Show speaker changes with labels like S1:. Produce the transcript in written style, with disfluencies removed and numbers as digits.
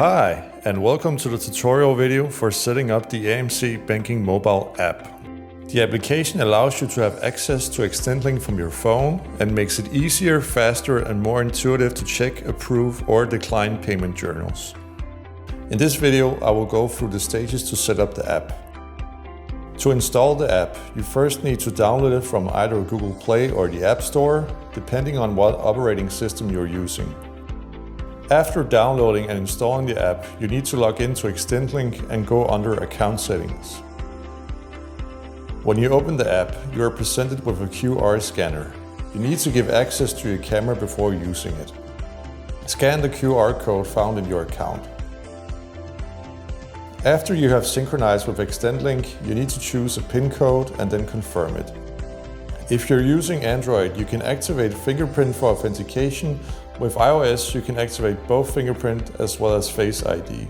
S1: Hi, and welcome to the tutorial video for setting up the AMC Banking mobile app. The application allows you to have access to Extend from your phone and makes it easier, faster, and more intuitive to check, approve, or decline payment journals. In this video, I will go through the stages to set up the app. To install the app, you first need to download it from either Google Play or the App Store, depending on what operating system you're using. After downloading and installing the app, you need to log into ExtendLink and go under Account Settings. When you open the app, you are presented with a QR scanner. You need to give access to your camera before using it. Scan the QR code found in your account. After you have synchronized with ExtendLink, you need to choose a PIN code and then confirm it. If you're using Android, you can activate fingerprint for authentication. With iOS, you can activate both fingerprint as well as Face ID.